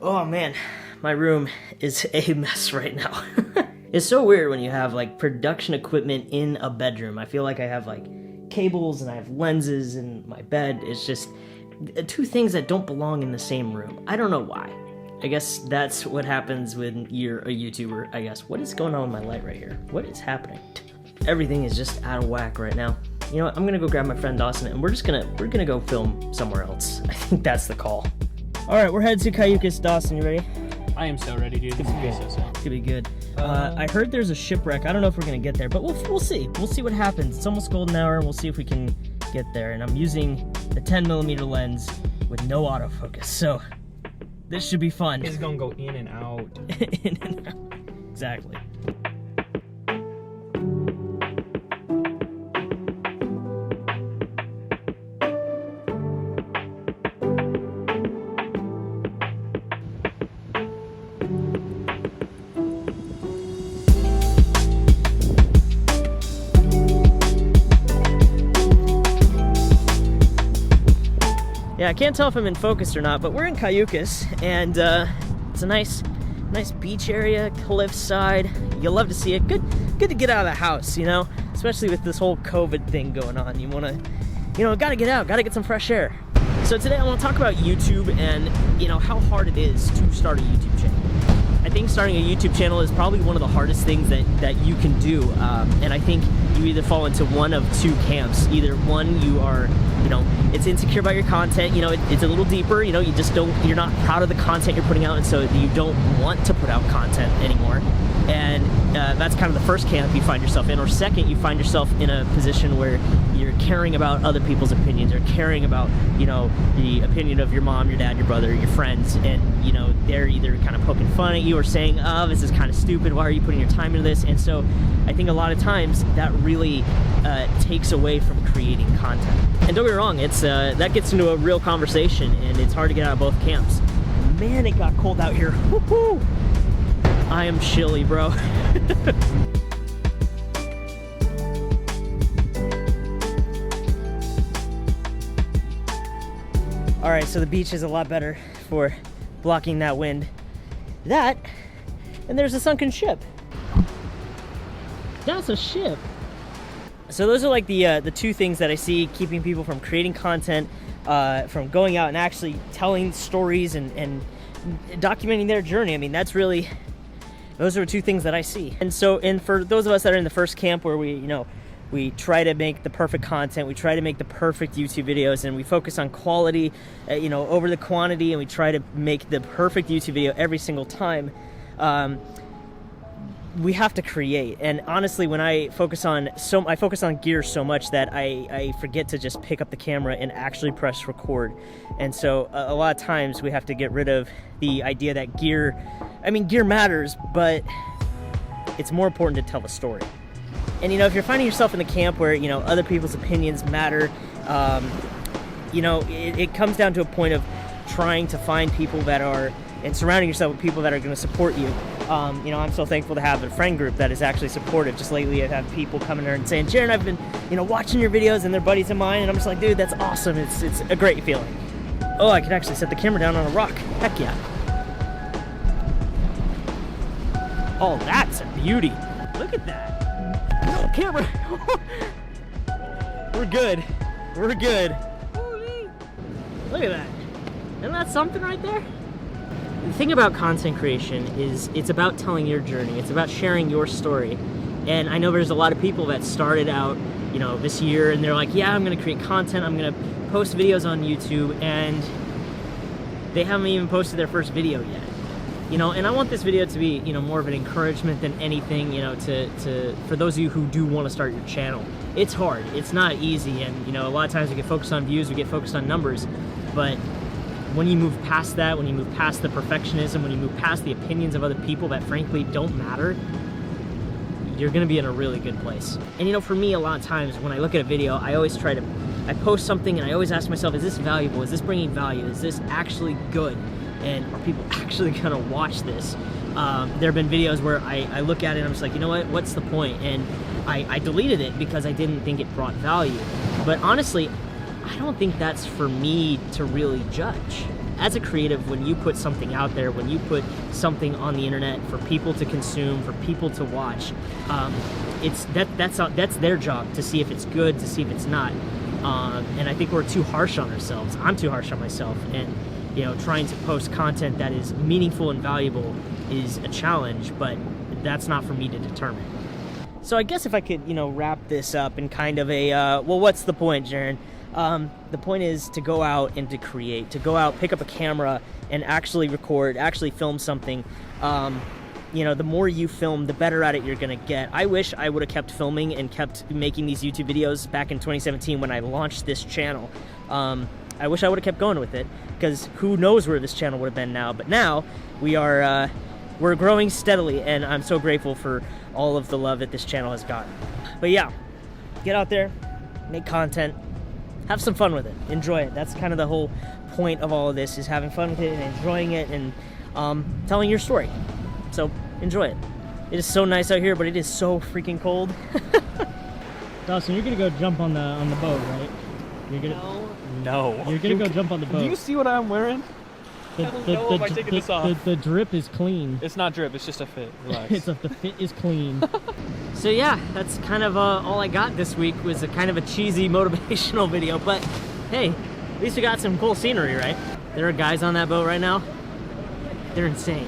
Oh man, my room is a mess right now. It's so weird when you have like production equipment in a bedroom. I feel like I have like cables and I have lenses in my bed. It's just two things that don't belong in the same room. I don't know why. I guess that's what happens when you're a YouTuber, I guess. What is going on with my light right here? What is happening? Everything is just out of whack right now. You know what? I'm gonna go grab my friend Dawson and we're gonna go film somewhere else. I think that's the call. All right, we're headed to Cayucas. Dawson, you ready? I am so ready, dude. This is gonna be so sick. Could be good. I heard there's a shipwreck. I don't know if we're gonna get there, but we'll see. We'll see what happens. It's almost golden hour, and we'll see if we can get there. And I'm using the 10mm lens with no autofocus, so this should be fun. It's gonna go in and out. In and out. Exactly. Yeah, I can't tell if I'm in focus or not, but we're in Cayucas, and it's a nice beach area, cliffside. You'll love to see it. Good to get out of the house, you know, especially with this whole COVID thing going on. You wanna, you know, gotta get out, gotta get some fresh air. So today I want to talk about YouTube and, you know, how hard it is to start a YouTube channel. I think starting a YouTube channel is probably one of the hardest things that you can do, and I think you either fall into one of two camps. Either one, you are, you know, it's insecure about your content, you know, it's a little deeper, you know, you're not proud of the content you're putting out, and so you don't want to put out content anymore. And that's kind of the first camp you find yourself in. Or second, you find yourself in a position where you're caring about other people's opinions, or caring about, you know, the opinion of your mom, your dad, your brother, your friends, and, you know, they're either kind of poking fun at you or saying, oh, this is kind of stupid, why are you putting your time into this? And so I think a lot of times that really takes away from creating content. And don't get me wrong, it's that gets into a real conversation, and it's hard to get out of both camps. Man, it got cold out here. Woo-hoo! I am chilly, bro. All right, so the beach is a lot better for blocking that wind. That, and there's a sunken ship. That's a ship. So those are like the two things that I see keeping people from creating content, from going out and actually telling stories and documenting their journey. I mean, that's really, those are two things that I see. And so, and for those of us that are in the first camp where we, you know, we try to make the perfect content, we try to make the perfect YouTube videos, and we focus on quality, you know, over the quantity, and we try to make the perfect YouTube video every single time. We have to create. And honestly, when I focus on gear so much that I forget to just pick up the camera and actually press record. And so a lot of times we have to get rid of the idea that gear matters, but it's more important to tell the story. And, you know, if you're finding yourself in the camp where, you know, other people's opinions matter, you know, it comes down to a point of trying to find people that are, and surrounding yourself with people that are going to support you. You know, I'm so thankful to have a friend group that is actually supportive. Just lately I've had people coming there and saying, Jaron, I've been, you know, watching your videos, and they're buddies of mine, and I'm just like, dude, that's awesome. It's a great feeling. Oh, I could actually set the camera down on a rock. Heck yeah. Oh, that's a beauty. Look at that. No, camera. We're good. We're good. Look at that. Isn't that something right there? The thing about content creation is it's about telling your journey. It's about sharing your story. And I know there's a lot of people that started out, you know, this year, and they're like, yeah, I'm gonna create content, I'm gonna post videos on YouTube, and they haven't even posted their first video yet. You know, and I want this video to be, you know, more of an encouragement than anything, you know, for those of you who do want to start your channel. It's hard, it's not easy, and, you know, a lot of times we get focused on views, we get focused on numbers, but when you move past that, when you move past the perfectionism, when you move past the opinions of other people that frankly don't matter, you're gonna be in a really good place. And, you know, for me, a lot of times when I look at a video, I post something and I always ask myself, is this valuable? Is this bringing value? Is this actually good? And are people actually gonna watch this? There have been videos where I look at it and I'm just like, you know what, what's the point? And I deleted it because I didn't think it brought value. But honestly, I don't think that's for me to really judge. as a creative, when you put something out there, when you put something on the internet for people to consume, for people to watch, that's their job to see if it's good, to see if it's not. And I think we're too harsh on ourselves. I'm too harsh on myself, and you know, trying to post content that is meaningful and valuable is a challenge, but that's not for me to determine. So I guess if I could, you know, wrap this up in kind of a, well, what's the point, Jaron? The point is to go out and to create, to go out, pick up a camera and actually record, actually film something. You know, the more you film, the better at it you're gonna get. I wish I would have kept filming and kept making these YouTube videos back in 2017 when I launched this channel. I wish I would have kept going with it, because who knows where this channel would have been now. But now we are, we're growing steadily, and I'm so grateful for all of the love that this channel has gotten. But yeah, get out there, make content, have some fun with it, enjoy it. That's kind of the whole point of all of this, is having fun with it and enjoying it, and telling your story. So enjoy it. It is so nice out here, but it is so freaking cold. Dawson, you're gonna go jump on the boat, right? You're gonna No. You're gonna go jump on the boat. Do you see what I'm wearing? The drip is clean. It's not drip, it's just a fit. Relax. The fit is clean. So yeah, that's kind of all I got this week, was a kind of a cheesy motivational video, but hey, at least we got some cool scenery, right? There are guys on that boat right now. They're insane.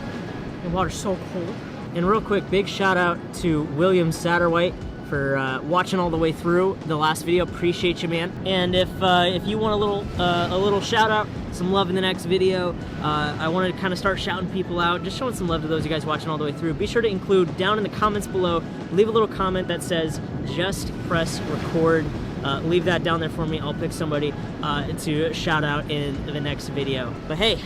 The water's so cold. And real quick, big shout out to William Satterwhite for watching all the way through the last video. Appreciate you, man. And if you want a little shout out, some love in the next video, I wanted to kind of start shouting people out, just showing some love to those of you guys watching all the way through. Be sure to include down in the comments below, leave a little comment that says just press record. Leave that down there for me. I'll pick somebody to shout out in the next video. But hey,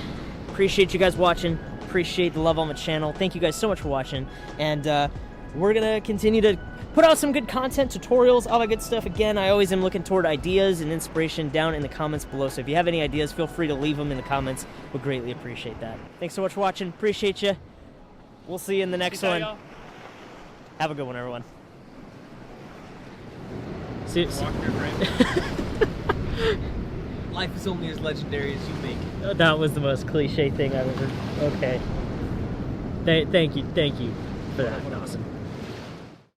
appreciate you guys watching. Appreciate the love on the channel. Thank you guys so much for watching, and we're gonna continue to put out some good content, tutorials, all that good stuff. Again, I always am looking toward ideas and inspiration down in the comments below, so if you have any ideas, feel free to leave them in the comments. We'll greatly appreciate that. Thanks so much for watching. Appreciate you. We'll see you in the next one. Have a good one, everyone. See. Life is only as legendary as you make it. That was the most cliche thing I've ever. Okay. Thank you for that. Awesome.